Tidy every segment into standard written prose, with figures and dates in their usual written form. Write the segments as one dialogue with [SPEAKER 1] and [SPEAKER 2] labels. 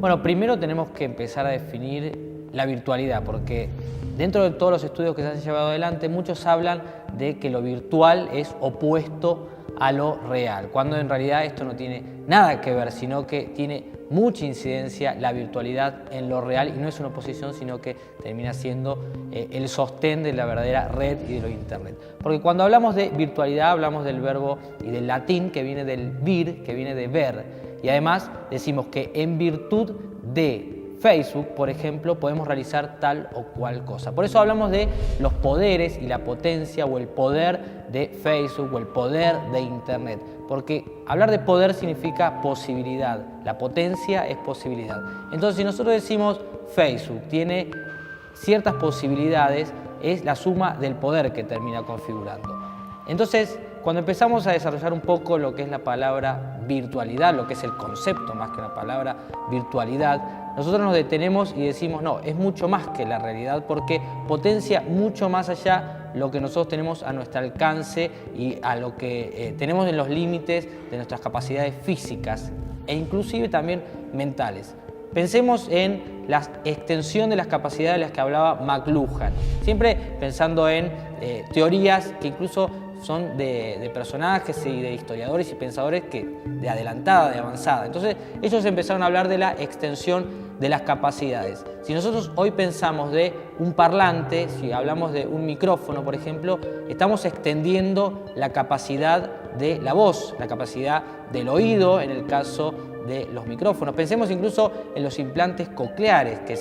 [SPEAKER 1] Bueno, primero tenemos que empezar a definir la virtualidad, porque dentro de todos los estudios que se han llevado adelante, muchos hablan de que lo virtual es opuesto a lo real, cuando en realidad esto no tiene nada que ver, sino que tiene mucha incidencia la virtualidad en lo real y no es una oposición, sino que termina siendo el sostén de la verdadera red y de lo internet. Porque cuando hablamos de virtualidad hablamos del verbo y del latín que viene del vir, que viene de ver, y además decimos que en virtud de Facebook, por ejemplo, podemos realizar tal o cual cosa. Por eso hablamos de los poderes y la potencia o el poder de Facebook o el poder de Internet. Porque hablar de poder significa posibilidad, la potencia es posibilidad. Entonces, si nosotros decimos Facebook tiene ciertas posibilidades, es la suma del poder que termina configurando. Entonces, cuando empezamos a desarrollar un poco lo que es la palabra virtualidad, lo que es el concepto más que una palabra virtualidad, nosotros nos detenemos y decimos, no, es mucho más que la realidad porque potencia mucho más allá lo que nosotros tenemos a nuestro alcance y a lo que tenemos en los límites de nuestras capacidades físicas e inclusive también mentales. Pensemos en la extensión de las capacidades de las que hablaba McLuhan, siempre pensando en teorías que incluso son de personajes y de historiadores y pensadores de adelantada, de avanzada. Entonces ellos empezaron a hablar de la extensión de las capacidades. Si nosotros hoy pensamos de un parlante, si hablamos de un micrófono, por ejemplo, estamos extendiendo la capacidad de la voz, la capacidad del oído en el caso de los micrófonos. Pensemos incluso en los implantes cocleares que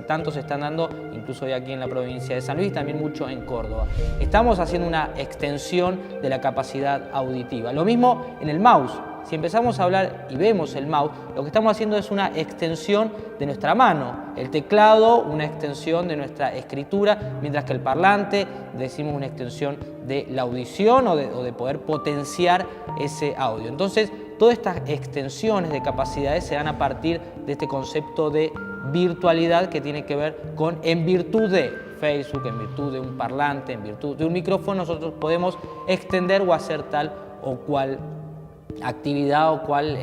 [SPEAKER 1] tanto se están dando incluso hoy aquí en la provincia de San Luis y también mucho en Córdoba. Estamos haciendo una extensión de la capacidad auditiva. Lo mismo en el mouse. Si empezamos a hablar y vemos el mouse, lo que estamos haciendo es una extensión de nuestra mano. El teclado, una extensión de nuestra escritura, mientras que el parlante, decimos una extensión de la audición o de poder potenciar ese audio. Entonces, todas estas extensiones de capacidades se dan a partir de este concepto de virtualidad que tiene que ver con en virtud de Facebook, en virtud de un parlante, en virtud de un micrófono, nosotros podemos extender o hacer tal o cual actividad o cual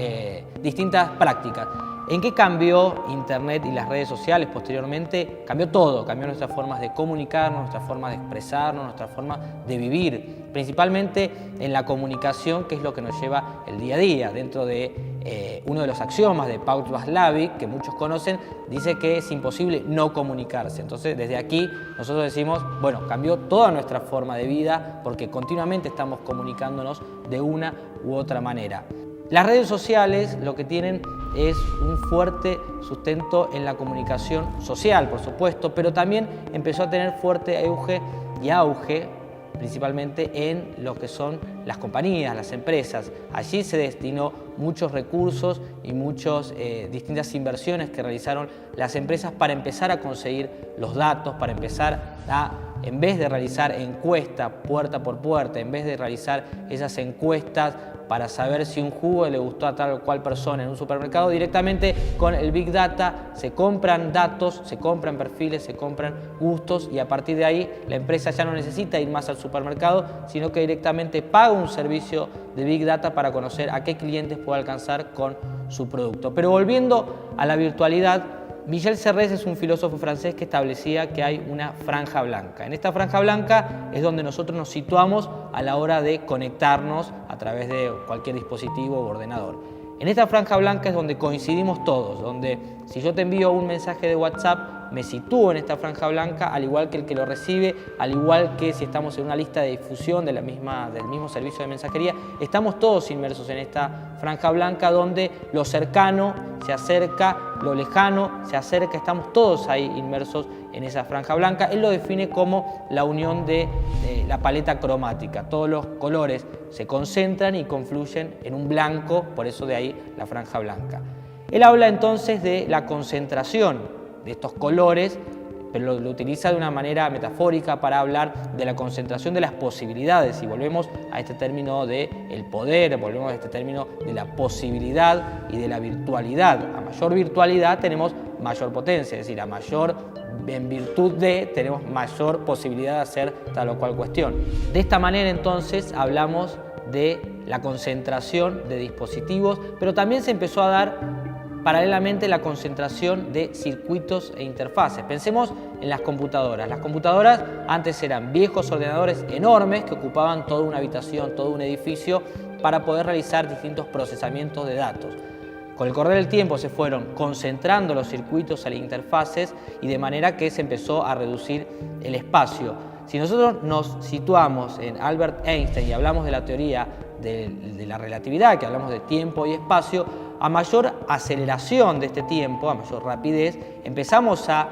[SPEAKER 1] distintas prácticas. ¿En qué cambió Internet y las redes sociales posteriormente? Cambió todo, cambió nuestras formas de comunicarnos, nuestras formas de expresarnos, nuestra forma de vivir, principalmente en la comunicación, que es lo que nos lleva el día a día. Dentro de uno de los axiomas de Paul Watzlawick, que muchos conocen, dice que es imposible no comunicarse. Entonces, desde aquí nosotros decimos, bueno, cambió toda nuestra forma de vida porque continuamente estamos comunicándonos de una u otra manera. Las redes sociales lo que tienen es un fuerte sustento en la comunicación social, por supuesto, pero también empezó a tener fuerte auge, principalmente en lo que son las compañías, las empresas. Allí se destinó muchos recursos y muchas distintas inversiones que realizaron las empresas para empezar a conseguir los datos, para empezar a, en vez de realizar encuestas puerta por puerta, en vez de realizar esas encuestas para saber si un jugo le gustó a tal o cual persona en un supermercado, directamente con el Big Data se compran datos, se compran perfiles, se compran gustos y a partir de ahí la empresa ya no necesita ir más al supermercado, sino que directamente paga un servicio de Big Data para conocer a qué clientes puede alcanzar con su producto. Pero volviendo a la virtualidad, Michel Serres es un filósofo francés que establecía que hay una franja blanca. En esta franja blanca es donde nosotros nos situamos a la hora de conectarnos a través de cualquier dispositivo o ordenador. En esta franja blanca es donde coincidimos todos, donde si yo te envío un mensaje de WhatsApp, me sitúo en esta franja blanca, al igual que el que lo recibe, al igual que si estamos en una lista de difusión del mismo servicio de mensajería, estamos todos inmersos en esta franja blanca donde lo cercano se acerca, lo lejano se acerca, estamos todos ahí inmersos en esa franja blanca. Él lo define como la unión de la paleta cromática. Todos los colores se concentran y confluyen en un blanco, por eso de ahí la franja blanca. Él habla entonces de la concentración de estos colores, pero lo utiliza de una manera metafórica para hablar de la concentración de las posibilidades. Y volvemos a este término del poder, volvemos a este término de la posibilidad y de la virtualidad. A mayor virtualidad tenemos mayor potencia, es decir, en virtud de tenemos mayor posibilidad de hacer tal o cual cuestión. De esta manera entonces hablamos de la concentración de dispositivos, pero también se empezó a dar paralelamente la concentración de circuitos e interfaces. Pensemos en las computadoras. Las computadoras antes eran viejos ordenadores enormes que ocupaban toda una habitación, todo un edificio para poder realizar distintos procesamientos de datos. Con el correr del tiempo se fueron concentrando los circuitos a las interfaces y de manera que se empezó a reducir el espacio. Si nosotros nos situamos en Albert Einstein y hablamos de la teoría de la relatividad, que hablamos de tiempo y espacio, a mayor aceleración de este tiempo, a mayor rapidez, empezamos a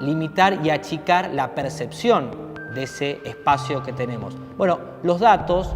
[SPEAKER 1] limitar y achicar la percepción de ese espacio que tenemos. Bueno, los datos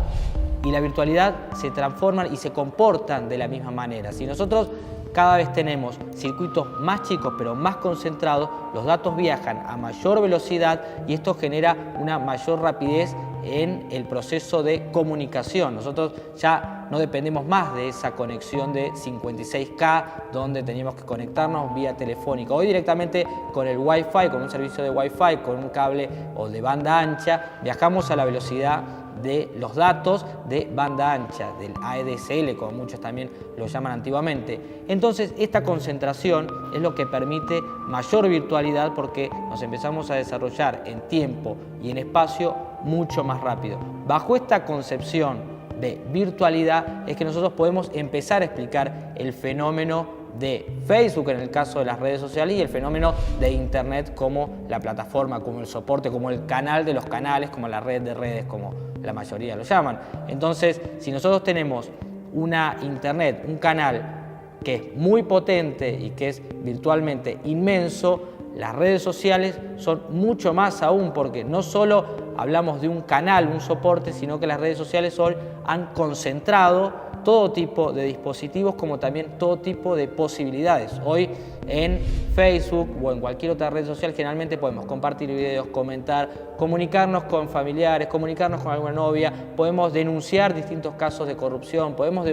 [SPEAKER 1] y la virtualidad se transforman y se comportan de la misma manera. Si nosotros cada vez tenemos circuitos más chicos pero más concentrados, los datos viajan a mayor velocidad y esto genera una mayor rapidez en el proceso de comunicación. Nosotros ya no dependemos más de esa conexión de 56K donde teníamos que conectarnos vía telefónica. Hoy directamente con el Wi-Fi, con un servicio de Wi-Fi, con un cable o de banda ancha, viajamos a la velocidad de los datos de banda ancha, del ADSL, como muchos también lo llaman antiguamente. Entonces, esta concentración es lo que permite mayor virtualidad porque nos empezamos a desarrollar en tiempo y en espacio mucho más rápido. Bajo esta concepción de virtualidad es que nosotros podemos empezar a explicar el fenómeno de Facebook en el caso de las redes sociales y el fenómeno de Internet como la plataforma, como el soporte, como el canal de los canales, como la red de redes, como la mayoría lo llaman. Entonces, si nosotros tenemos una Internet, un canal que es muy potente y que es virtualmente inmenso, las redes sociales son mucho más aún porque no solo hablamos de un canal, un soporte, sino que las redes sociales hoy han concentrado todo tipo de dispositivos como también todo tipo de posibilidades. Hoy en Facebook o en cualquier otra red social generalmente podemos compartir videos, comentar, comunicarnos con familiares, comunicarnos con alguna novia, podemos denunciar distintos casos de corrupción, podemos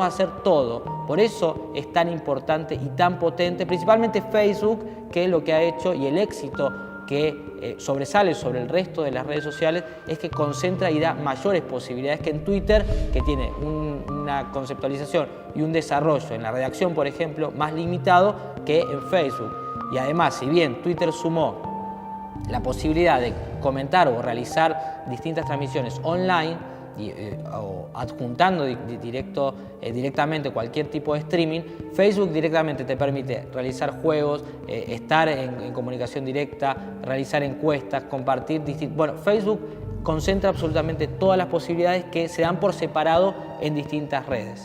[SPEAKER 1] hacer todo. Por eso es tan importante y tan potente, principalmente Facebook, que es lo que ha hecho y el éxito que sobresale sobre el resto de las redes sociales es que concentra y da mayores posibilidades que en Twitter, que tiene una conceptualización y un desarrollo en la redacción, por ejemplo, más limitado que en Facebook. Y además, si bien Twitter sumó la posibilidad de comentar o realizar distintas transmisiones online, o adjuntando directamente cualquier tipo de streaming, Facebook directamente te permite realizar juegos, estar en comunicación directa, realizar encuestas, compartir Bueno, Facebook concentra absolutamente todas las posibilidades que se dan por separado en distintas redes.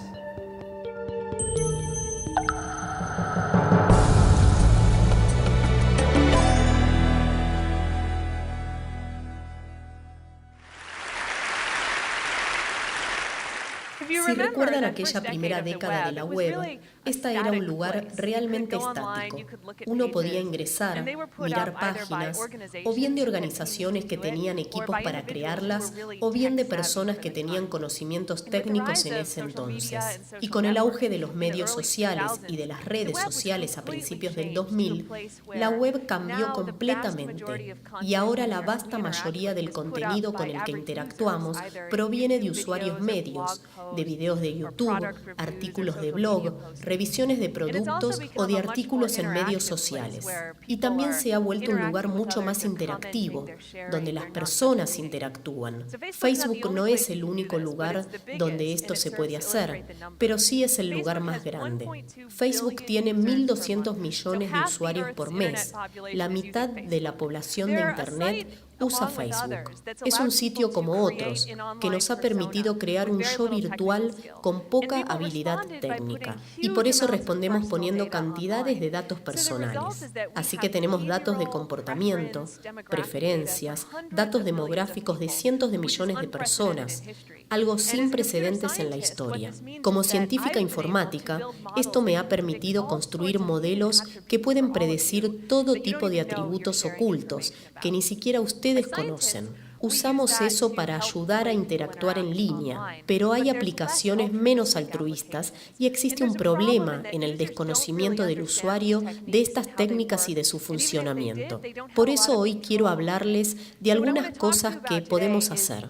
[SPEAKER 2] Si recuerdan aquella primera década de la web, esta era un lugar realmente estático. Uno podía ingresar, mirar páginas, o bien de organizaciones que tenían equipos para crearlas, o bien de personas que tenían conocimientos técnicos en ese entonces. Y con el auge de los medios sociales y de las redes sociales a principios del 2000, la web cambió completamente. Y ahora la vasta mayoría del contenido con el que interactuamos proviene de usuarios medios, de videos de YouTube, artículos de blog, revisiones de productos o de artículos en medios sociales. Y también se ha vuelto un lugar mucho más interactivo, donde las personas interactúan. Facebook no es el único lugar donde esto se puede hacer, pero sí es el lugar más grande. Facebook tiene 1.200 millones de usuarios por mes. La mitad de la población de Internet usa Facebook. Es un sitio como otros que nos ha permitido crear un yo virtual con poca habilidad técnica. Y por eso respondemos poniendo cantidades de datos personales. Así que tenemos datos de comportamiento, preferencias, datos demográficos de cientos de millones de personas, algo sin precedentes en la historia. Como científica informática, esto me ha permitido construir modelos que pueden predecir todo tipo de atributos ocultos que ni siquiera ustedes conocen. usamos eso para ayudar a interactuar en línea, pero hay aplicaciones menos altruistas y existe un problema en el desconocimiento del usuario de estas técnicas y de su funcionamiento. Por eso hoy quiero hablarles de algunas cosas que podemos hacer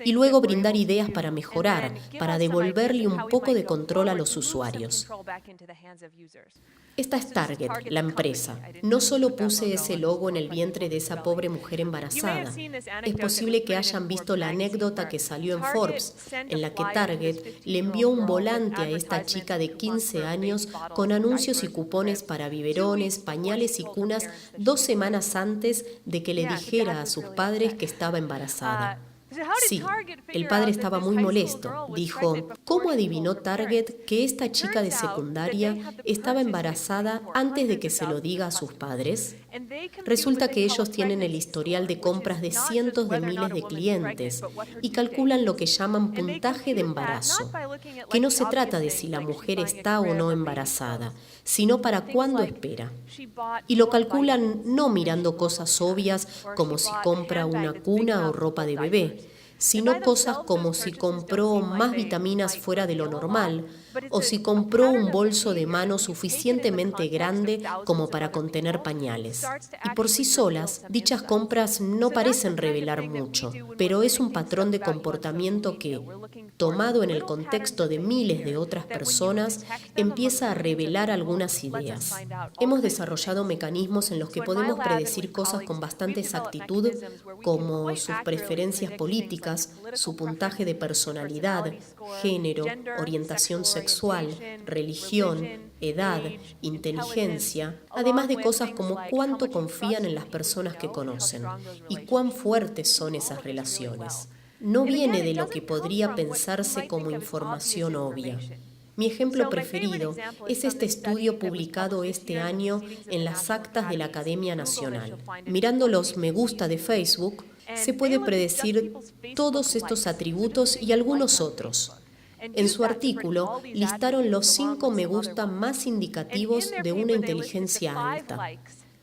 [SPEAKER 2] y luego brindar ideas para mejorar, para devolverle un poco de control a los usuarios. Esta es Target, la empresa. No solo puse ese logo en el vientre de esa pobre mujer embarazada. Es posible que hayan visto la anécdota que salió en Forbes, en la que Target le envió un volante a esta chica de 15 años con anuncios y cupones para biberones, pañales y cunas 2 semanas antes de que le dijera a sus padres que estaba embarazada. Sí, el padre estaba muy molesto. Dijo, ¿cómo adivinó Target que esta chica de secundaria estaba embarazada antes de que se lo diga a sus padres? Resulta que ellos tienen el historial de compras de cientos de miles de clientes y calculan lo que llaman puntaje de embarazo, que no se trata de si la mujer está o no embarazada, sino para cuándo espera. Y lo calculan no mirando cosas obvias como si compra una cuna o ropa de bebé, sino cosas como si compró más vitaminas fuera de lo normal o si compró un bolso de mano suficientemente grande como para contener pañales. Y por sí solas, dichas compras no parecen revelar mucho, pero es un patrón de comportamiento que, tomado en el contexto de miles de otras personas, empieza a revelar algunas ideas. Hemos desarrollado mecanismos en los que podemos predecir cosas con bastante exactitud, como sus preferencias políticas, su puntaje de personalidad, género, orientación sexual, religión, edad, inteligencia, además de cosas como cuánto confían en las personas que conocen y cuán fuertes son esas relaciones. No viene de lo que podría pensarse como información obvia. Mi ejemplo preferido es este estudio publicado este año en las actas de la Academia Nacional. Mirando los me gusta de Facebook, se puede predecir todos estos atributos y algunos otros. En su artículo listaron los 5 me gusta más indicativos de una inteligencia alta.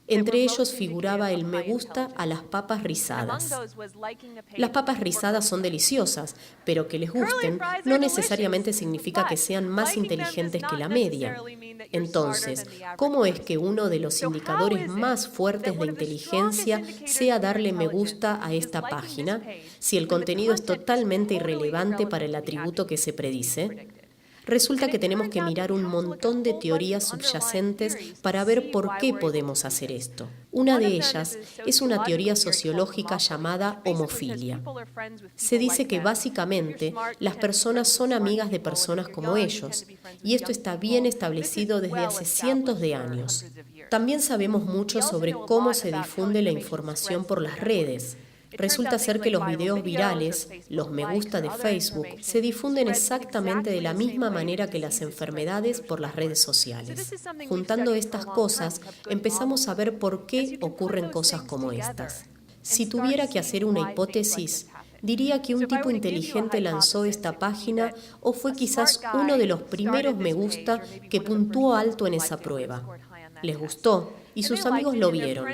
[SPEAKER 2] Entre ellos figuraba el me gusta a las papas rizadas. Las papas rizadas son deliciosas, pero que les gusten no necesariamente significa que sean más inteligentes que la media. Entonces, ¿cómo es que uno de los indicadores más fuertes de inteligencia sea darle me gusta a esta página, si el contenido es totalmente irrelevante para el atributo que se predice? Resulta que tenemos que mirar un montón de teorías subyacentes para ver por qué podemos hacer esto. Una de ellas es una teoría sociológica llamada homofilia. Se dice que básicamente las personas son amigas de personas como ellos, y esto está bien establecido desde hace cientos de años. También sabemos mucho sobre cómo se difunde la información por las redes. Resulta ser que los videos virales, los me gusta de Facebook, se difunden exactamente de la misma manera que las enfermedades por las redes sociales. Juntando estas cosas, empezamos a ver por qué ocurren cosas como estas. Si tuviera que hacer una hipótesis, diría que un tipo inteligente lanzó esta página o fue quizás uno de los primeros me gusta que puntuó alto en esa prueba. Les gustó y sus amigos lo vieron.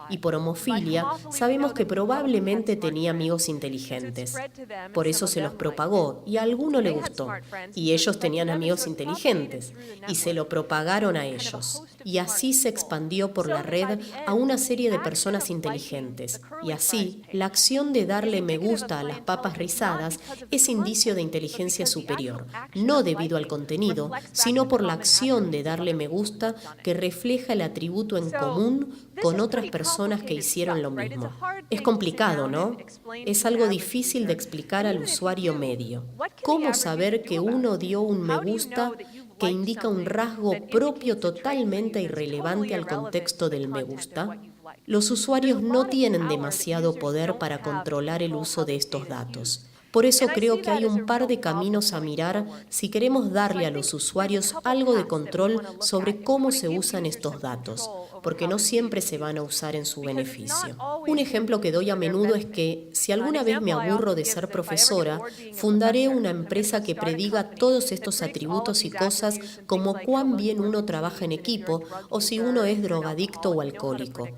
[SPEAKER 2] Y por homofilia sabemos que probablemente tenía amigos inteligentes. Por eso se los propagó y a alguno le gustó. Y ellos tenían amigos inteligentes y se lo propagaron a ellos. Y así se expandió por la red a una serie de personas inteligentes. Y así, la acción de darle me gusta a las papas rizadas es indicio de inteligencia superior, no debido al contenido, sino por la acción de darle me gusta que refleja el atributo en común con otras personas que hicieron lo mismo. Es complicado, ¿no? Es algo difícil de explicar al usuario medio. ¿Cómo saber que uno dio un me gusta que indica un rasgo propio totalmente irrelevante al contexto del me gusta? Los usuarios no tienen demasiado poder para controlar el uso de estos datos. Por eso creo que hay un par de caminos a mirar si queremos darle a los usuarios algo de control sobre cómo se usan estos datos, porque no siempre se van a usar en su beneficio. Un ejemplo que doy a menudo es que, si alguna vez me aburro de ser profesora, fundaré una empresa que prediga todos estos atributos y cosas como cuán bien uno trabaja en equipo o si uno es drogadicto o alcohólico.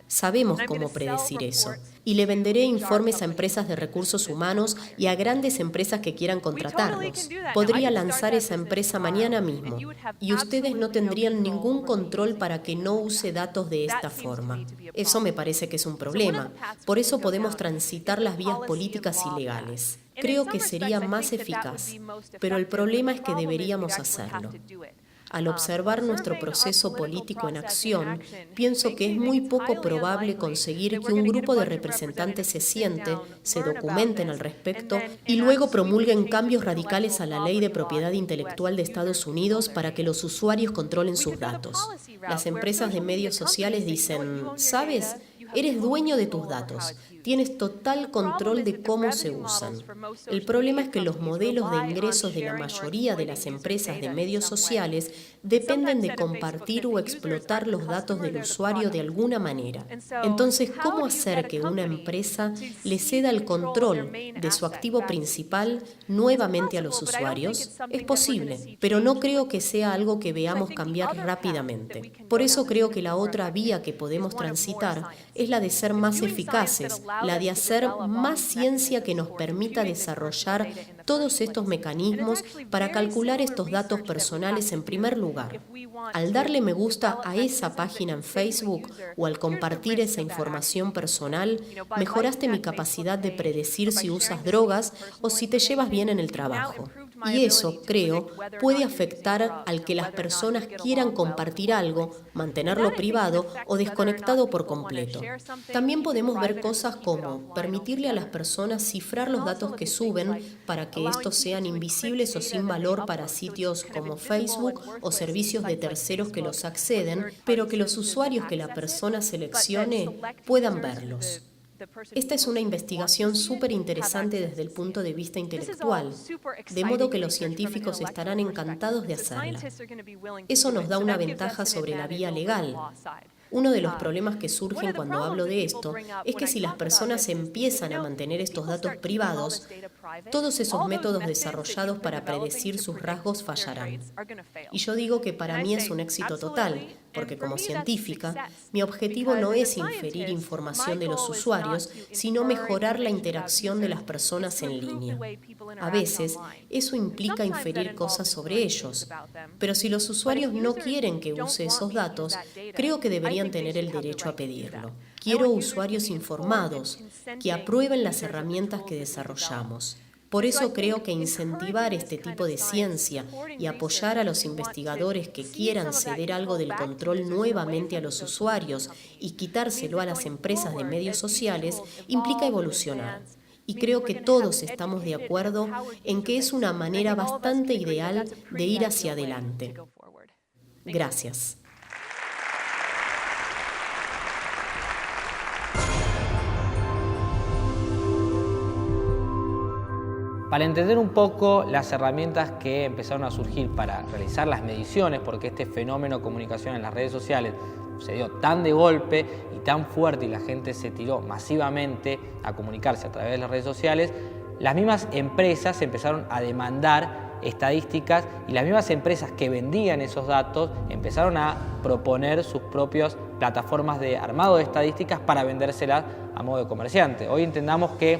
[SPEAKER 2] Sabemos cómo predecir eso. Y le venderé informes a empresas de recursos humanos y a grandes empresas que quieran contratarnos. Podría lanzar esa empresa mañana mismo y ustedes no tendrían ningún control para que no use datos de esta forma. Eso me parece que es un problema. Por eso podemos transitar las vías políticas y legales. Creo que sería más eficaz, pero el problema es que deberíamos hacerlo. Al observar nuestro proceso político en acción, pienso que es muy poco probable conseguir que un grupo de representantes se siente, se documenten al respecto y luego promulguen cambios radicales a la ley de propiedad intelectual de Estados Unidos para que los usuarios controlen sus datos. Las empresas de medios sociales dicen, ¿sabes? Eres dueño de tus datos. Tienes total control de cómo se usan. El problema es que los modelos de ingresos de la mayoría de las empresas de medios sociales dependen de compartir o explotar los datos del usuario de alguna manera. Entonces, ¿cómo hacer que una empresa le ceda el control de su activo principal nuevamente a los usuarios? Es posible, pero no creo que sea algo que veamos cambiar rápidamente. Por eso creo que la otra vía que podemos transitar es la de ser más eficaces, la de hacer más ciencia que nos permita desarrollar todos estos mecanismos para calcular estos datos personales en primer lugar. Al darle me gusta a esa página en Facebook o al compartir esa información personal, mejoraste mi capacidad de predecir si usas drogas o si te llevas bien en el trabajo. Y eso, creo, puede afectar al que las personas quieran compartir algo, mantenerlo privado o desconectado por completo. También podemos ver cosas como permitirle a las personas cifrar los datos que suben para que estos sean invisibles o sin valor para sitios como Facebook o servicios de terceros que los acceden, pero que los usuarios que la persona seleccione puedan verlos. Esta es una investigación súper interesante desde el punto de vista intelectual, de modo que los científicos estarán encantados de hacerla. Eso nos da una ventaja sobre la vía legal. Uno de los problemas que surgen cuando hablo de esto es que si las personas empiezan a mantener estos datos privados, todos esos métodos desarrollados para predecir sus rasgos fallarán. Y yo digo que para mí es un éxito total, porque como científica, mi objetivo no es inferir información de los usuarios, sino mejorar la interacción de las personas en línea. A veces, eso implica inferir cosas sobre ellos, pero si los usuarios no quieren que use esos datos, creo que deberían tener el derecho a pedirlo. Quiero usuarios informados, que aprueben las herramientas que desarrollamos. Por eso creo que incentivar este tipo de ciencia y apoyar a los investigadores que quieran ceder algo del control nuevamente a los usuarios y quitárselo a las empresas de medios sociales implica evolucionar. Y creo que todos estamos de acuerdo en que es una manera bastante ideal de ir hacia adelante. Gracias.
[SPEAKER 1] Para entender un poco las herramientas que empezaron a surgir para realizar las mediciones, porque este fenómeno de comunicación en las redes sociales se dio tan de golpe y tan fuerte y la gente se tiró masivamente a comunicarse a través de las redes sociales, las mismas empresas empezaron a demandar estadísticas y las mismas empresas que vendían esos datos empezaron a proponer sus propias plataformas de armado de estadísticas para vendérselas a modo de comerciante. Hoy entendamos que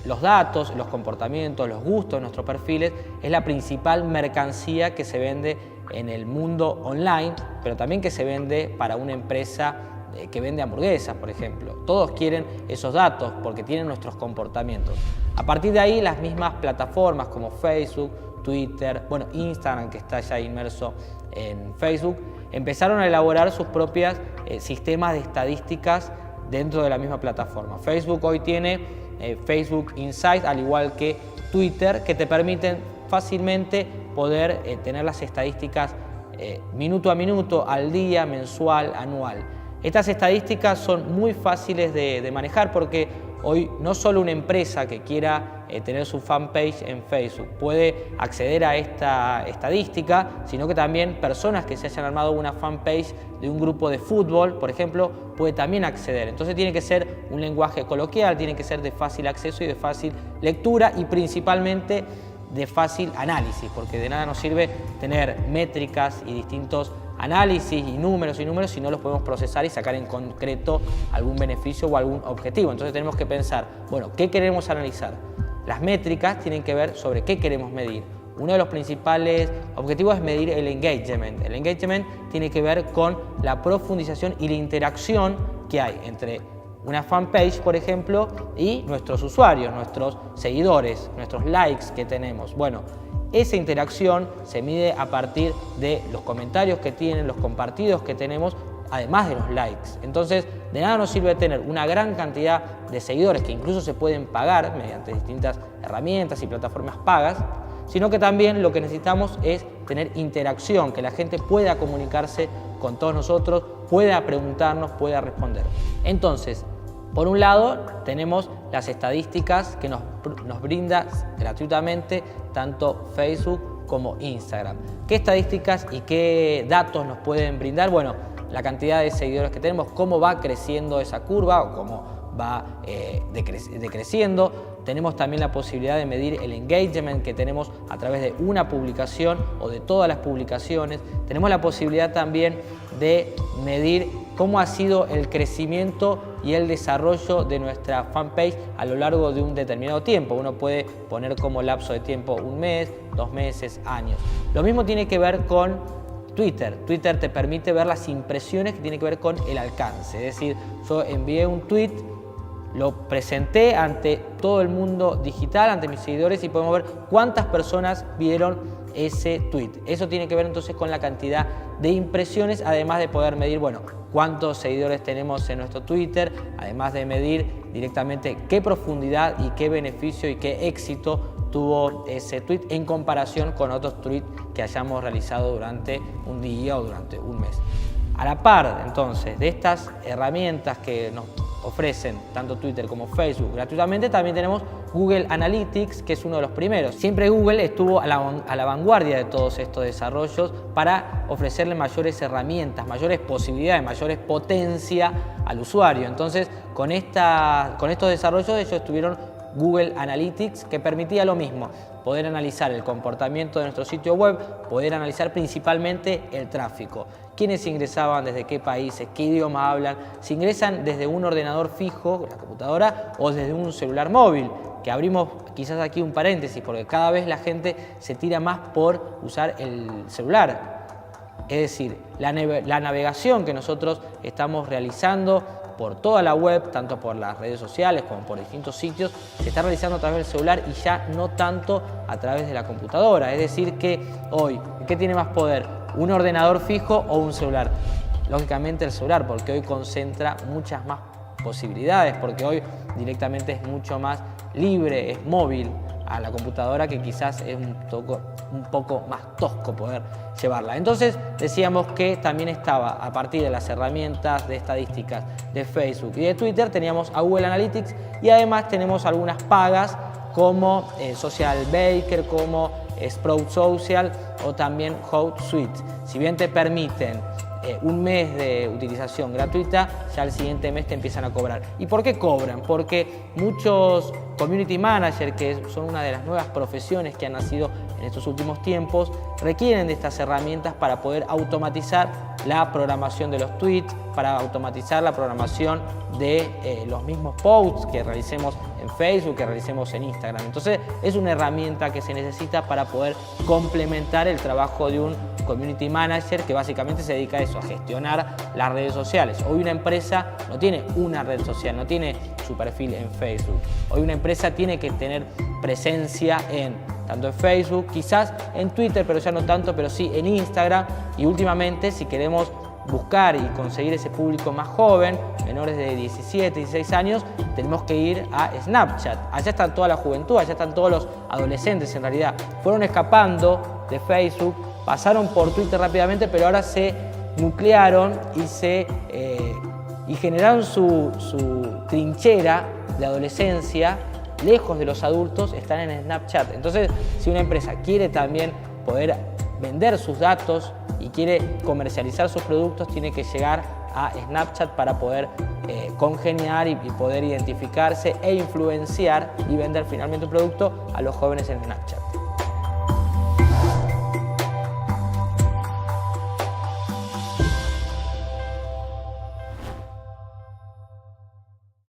[SPEAKER 1] los datos, los comportamientos, los gustos de nuestros perfiles es la principal mercancía que se vende en el mundo online, pero también que se vende para una empresa que vende hamburguesas, por ejemplo. Todos quieren esos datos porque tienen nuestros comportamientos. A partir de ahí, las mismas plataformas como Facebook, Twitter, Instagram, que está ya inmerso en Facebook, empezaron a elaborar sus propios sistemas de estadísticas dentro de la misma plataforma. Facebook hoy tiene Facebook Insights, al igual que Twitter, que te permiten fácilmente poder tener las estadísticas minuto a minuto, al día, mensual, anual. Estas estadísticas son muy fáciles de manejar porque hoy no solo una empresa que quiera tener su fanpage en Facebook puede acceder a esta estadística, sino que también personas que se hayan armado una fanpage de un grupo de fútbol, por ejemplo, puede también acceder. Entonces tiene que ser un lenguaje coloquial, tiene que ser de fácil acceso y de fácil lectura y principalmente de fácil análisis, porque de nada nos sirve tener métricas y distintos análisis y números si no los podemos procesar y sacar en concreto algún beneficio o algún objetivo. Entonces tenemos que pensar, bueno, ¿qué queremos analizar? Las métricas tienen que ver sobre qué queremos medir. Uno de los principales objetivos es medir el engagement. El engagement tiene que ver con la profundización y la interacción que hay entre una fanpage, por ejemplo, y nuestros usuarios, nuestros seguidores, nuestros likes que tenemos. Bueno, esa interacción se mide a partir de los comentarios que tienen, los compartidos que tenemos, además de los likes. Entonces, de nada nos sirve tener una gran cantidad de seguidores que incluso se pueden pagar mediante distintas herramientas y plataformas pagas, sino que también lo que necesitamos es tener interacción, que la gente pueda comunicarse con todos nosotros, pueda preguntarnos, pueda responder. Entonces, por un lado, tenemos las estadísticas que nos brinda gratuitamente tanto Facebook como Instagram. ¿Qué estadísticas y qué datos nos pueden brindar? Bueno, la cantidad de seguidores que tenemos, cómo va creciendo esa curva o cómo va decreciendo. Tenemos también la posibilidad de medir el engagement que tenemos a través de una publicación o de todas las publicaciones. Tenemos la posibilidad también de medir cómo ha sido el crecimiento y el desarrollo de nuestra fanpage a lo largo de un determinado tiempo. Uno puede poner como lapso de tiempo 1 mes, 2 meses, años. Lo mismo tiene que ver con Twitter. Twitter te permite ver las impresiones que tienen que ver con el alcance. Es decir, yo envié un tweet, lo presenté ante todo el mundo digital, ante mis seguidores y podemos ver cuántas personas vieron ese tweet. Eso tiene que ver entonces con la cantidad de impresiones, además de poder medir, bueno, cuántos seguidores tenemos en nuestro Twitter, además de medir directamente qué profundidad y qué beneficio y qué éxito tuvo ese tweet en comparación con otros tweets que hayamos realizado durante un día o durante un mes. A la par, entonces, de estas herramientas que nos ofrecen tanto Twitter como Facebook gratuitamente, también tenemos Google Analytics, que es uno de los primeros. Siempre Google estuvo a la vanguardia de todos estos desarrollos para ofrecerle mayores herramientas, mayores posibilidades, mayores potencia al usuario. Entonces, con estos desarrollos ellos estuvieron Google Analytics, que permitía lo mismo, poder analizar el comportamiento de nuestro sitio web, poder analizar principalmente el tráfico, quiénes ingresaban, desde qué países, qué idioma hablan, si ingresan desde un ordenador fijo, la computadora, o desde un celular móvil, que abrimos quizás aquí un paréntesis, porque cada vez la gente se tira más por usar el celular. Es decir, la navegación que nosotros estamos realizando por toda la web, tanto por las redes sociales como por distintos sitios, se está realizando a través del celular y ya no tanto a través de la computadora. Es decir que hoy, ¿qué tiene más poder? ¿Un ordenador fijo o un celular? Lógicamente el celular, porque hoy concentra muchas más posibilidades, porque hoy directamente es mucho más libre, es móvil a la computadora, que quizás es un poco más tosco poder llevarla. Entonces decíamos que también estaba, a partir de las herramientas de estadísticas de Facebook y de Twitter, teníamos a Google Analytics y además tenemos algunas pagas como Social Baker, como Sprout Social o también Hootsuite. Si bien te permiten un mes de utilización gratuita, ya el siguiente mes te empiezan a cobrar. ¿Y por qué cobran? Porque muchos community managers, que son una de las nuevas profesiones que han nacido en estos últimos tiempos, requieren de estas herramientas para poder automatizar la programación de los tweets, para automatizar la programación de los mismos posts que realicemos en Facebook, que realicemos en Instagram. Entonces es una herramienta que se necesita para poder complementar el trabajo de un community manager, que básicamente se dedica a eso, a gestionar las redes sociales. Hoy una empresa no tiene una red social, no tiene su perfil en Facebook. Hoy una empresa tiene que tener presencia tanto en Facebook, quizás en Twitter, pero ya no tanto, pero sí en Instagram. Y últimamente, si queremos buscar y conseguir ese público más joven, menores de 17, 16 años, tenemos que ir a Snapchat. Allá está toda la juventud, allá están todos los adolescentes en realidad. Fueron escapando de Facebook, pasaron por Twitter rápidamente, pero ahora se nuclearon y generaron su trinchera de adolescencia, lejos de los adultos, están en Snapchat. Entonces, si una empresa quiere también poder vender sus datos y quiere comercializar sus productos, tiene que llegar a Snapchat para poder congeniar y poder identificarse e influenciar y vender finalmente un producto a los jóvenes en Snapchat.